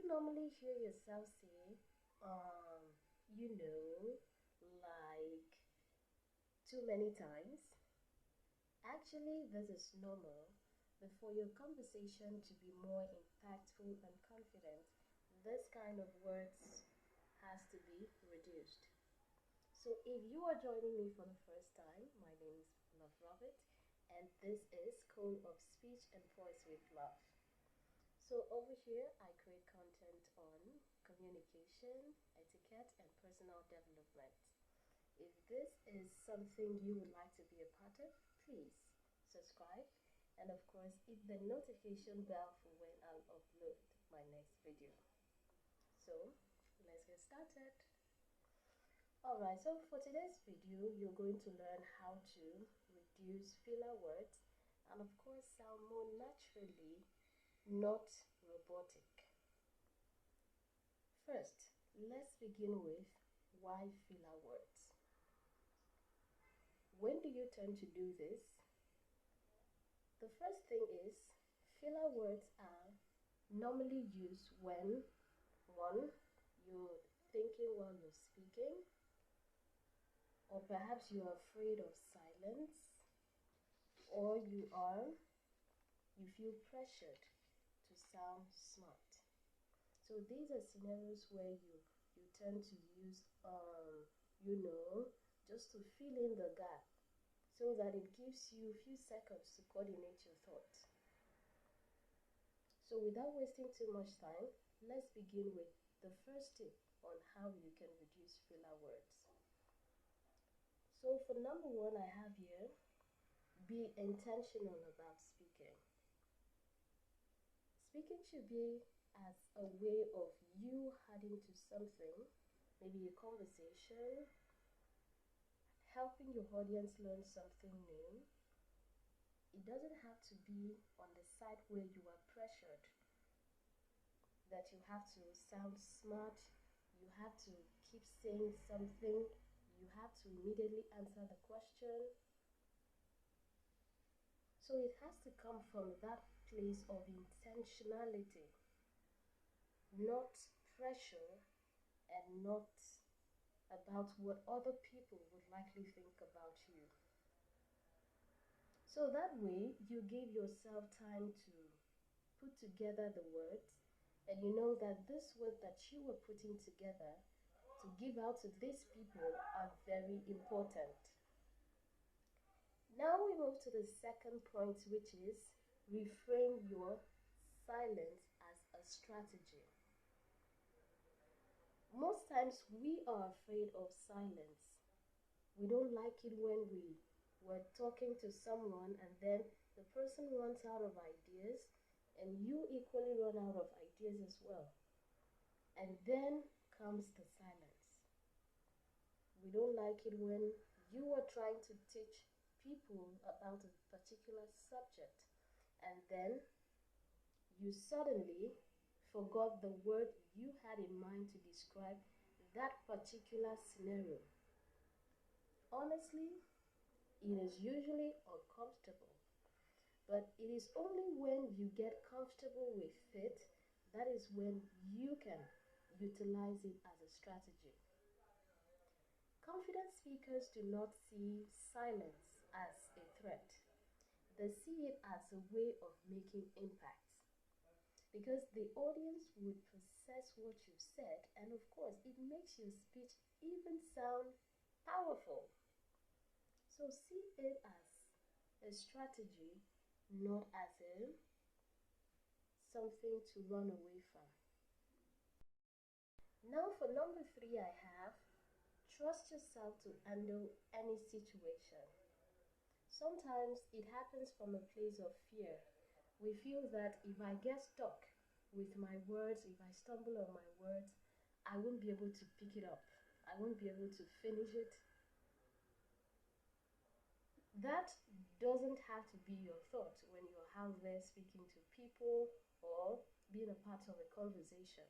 normally hear yourself say, um, you know, like too many times? Actually, this is normal, but for your conversation to be more impactful and confident, this kind of words has to be reduced. So if you are joining me for the first time, my name is Love Robert, and this is Code of Speech and Poise with Love. So over here, I create content on communication, etiquette, and personal development. If this is something you would like to be a part of, please subscribe and of course hit the notification bell for when I'll upload my next video. So let's get started. Alright, so for today's video, you're going to learn how to reduce filler words and of course sound more naturally, not robotic. First, let's begin with why filler words. When do you tend to do this? The first thing is filler words are normally used when one, you're thinking while you're speaking, or perhaps you are afraid of silence, or you feel pressured to sound smart. So these are scenarios where you tend to use just to fill in the gap so that it gives you a few seconds to coordinate your thoughts. So without wasting too much time, let's begin with the first tip on how you can reduce filler words. So for number one, I have here, be intentional about speaking. Speaking should be as a way of you adding to something, maybe a conversation, helping your audience learn something new. It doesn't have to be on the side where you are pressured, that you have to sound smart, you have to keep saying something, you have to immediately answer the question. So it has to come from that place of intentionality, not pressure and not about what other people would likely think about you. So that way you give yourself time to put together the words, and you know that this word that you were putting together to give out to these people are very important. Now we move to the second point, which is reframe your silence as a strategy. Most times we are afraid of silence. We don't like it when we're talking to someone and then the person runs out of ideas and you equally run out of ideas as well. And then comes the silence. We don't like it when you are trying to teach people about a particular subject and then you suddenly forgot the word you had in mind to describe that particular scenario. Honestly, it is usually uncomfortable, but it is only when you get comfortable with it that is when you can utilize it as a strategy. Confident speakers do not see silence as a threat. They see it as a way of making impact because the audience would process what you said, and of course it makes your speech even sound powerful. So see it as a strategy, not as something to run away from. Now for number three, I have trust yourself to handle any situation. Sometimes it happens from a place of fear. We feel that if I get stuck with my words, if I stumble on my words, I won't be able to pick it up. I won't be able to finish it. That doesn't have to be your thought when you're out there speaking to people or being a part of a conversation.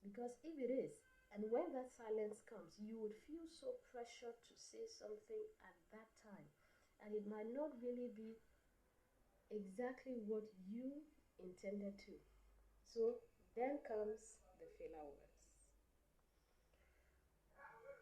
Because if it is, and when that silence comes, you would feel so pressured to say something at that time, and it might not really be exactly what you intended to. So Then comes the filler words.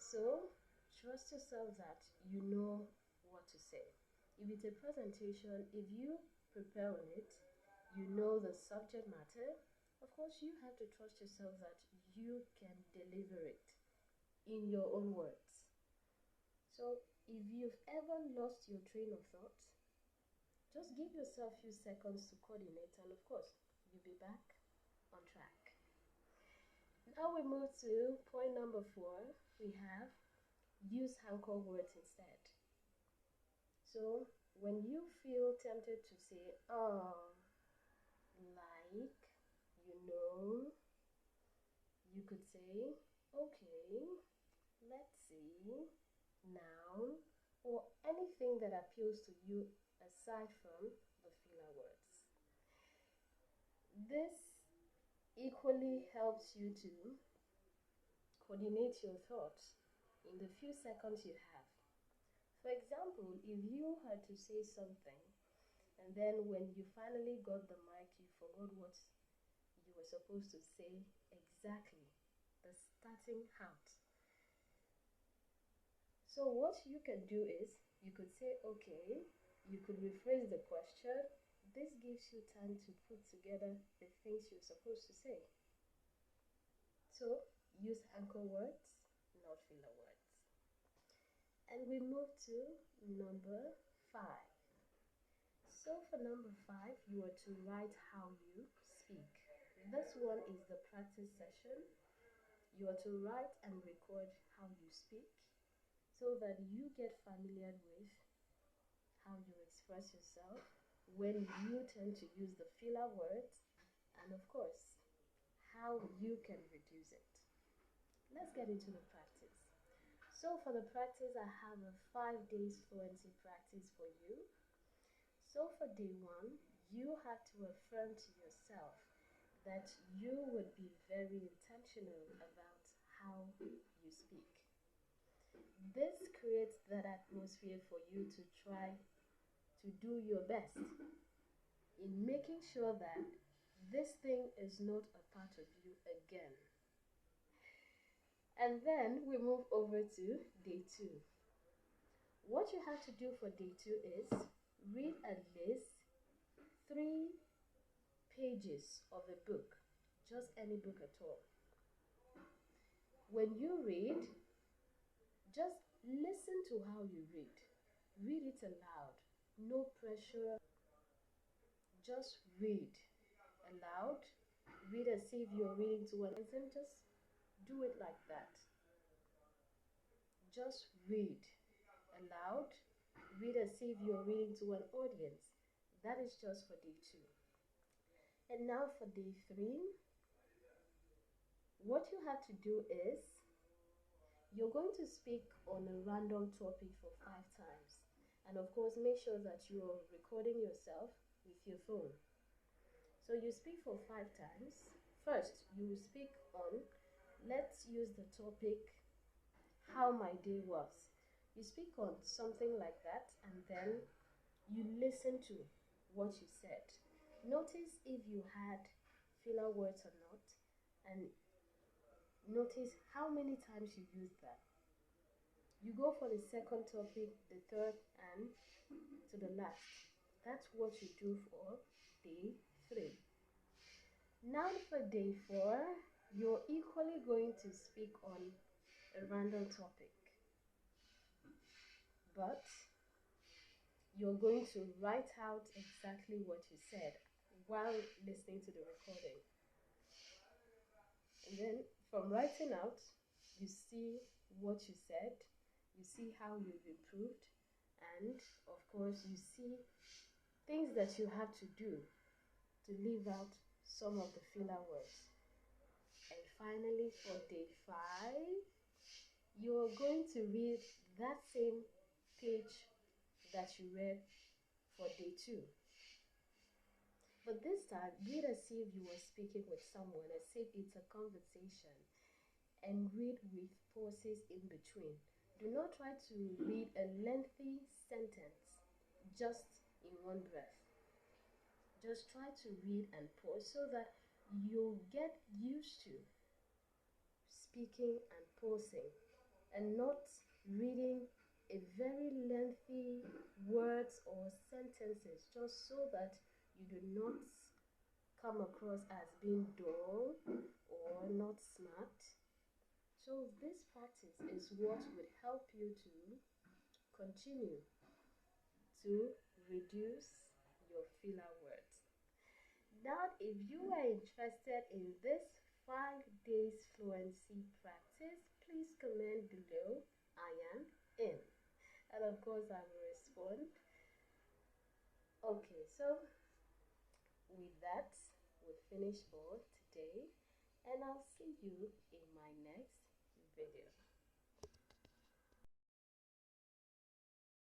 So trust yourself that you know what to say. If it's a presentation, if you prepare on it, you know the subject matter, of course you have to trust yourself that you can deliver it in your own words. So if you've ever lost your train of thought, just give yourself a few seconds to coordinate, and of course you'll be back on track. Now we move to point number 4. We have use anchor words instead. So when you feel tempted to say, like, you know, you could say, okay, let's see, now, or anything that appeals to you aside from the filler words. This equally helps you to coordinate your thoughts in the few seconds you have. For example, if you had to say something and then when you finally got the mic, you forgot what you were supposed to say exactly, the starting out. So what you can do is, you could say, okay, you could rephrase the question. This gives you time to put together the things you're supposed to say. So use anchor words, not filler words. And we move to number 5. So for number 5, you are to write how you speak. This one is the practice session. You are to write and record how you speak so that you get familiar with how you express yourself when you tend to use the filler words, and of course, how you can reduce it. Let's get into the practice. So for the practice, I have a 5 days fluency practice for you. So for day 1, you have to affirm to yourself that you would be very intentional about how you speak. This creates that atmosphere for you to try to do your best in making sure that this thing is not a part of you again. And then we move over to day 2. What you have to do for day 2 is read at least 3 pages of a book, just any book at all. When you read, just listen to how you read. Read it aloud, no pressure. Just read aloud. Read as if you're reading to an person. Just do it like that. Just read aloud. Read as if you're reading to an audience. That is just for day 2. And now for day 3, what you have to do is you're going to speak on a random topic for 5 times. And of course, make sure that you're recording yourself with your phone. So you speak for 5 times. First, you speak on, let's use the topic, how my day was. You speak on something like that, and then you listen to what you said. Notice if you had filler words or not, and notice how many times you used that. You go for the second topic, the third, and to the last. That's what you do for day 3. Now for day 4, you're equally going to speak on a random topic, but you're going to write out exactly what you said while listening to the recording. And then from writing out, you see what you said, you see how you've improved, and of course you see things that you have to do to leave out some of the filler words. And finally for day 5, you're going to read that same page that you read for day 2. But this time, read as if you were speaking with someone, as if it's a conversation, and read with pauses in between. Do not try to read a lengthy sentence just in one breath. Just try to read and pause so that you get used to speaking and pausing and not reading a very lengthy words or sentences just so that you do not come across as being dull or not smart. So this practice is what would help you to continue to reduce your filler words. Now, if you are interested in this 5 days fluency practice, please comment below. I am in. And of course, I will respond. Okay, so with that, we finish for today, and I'll see you in my next video.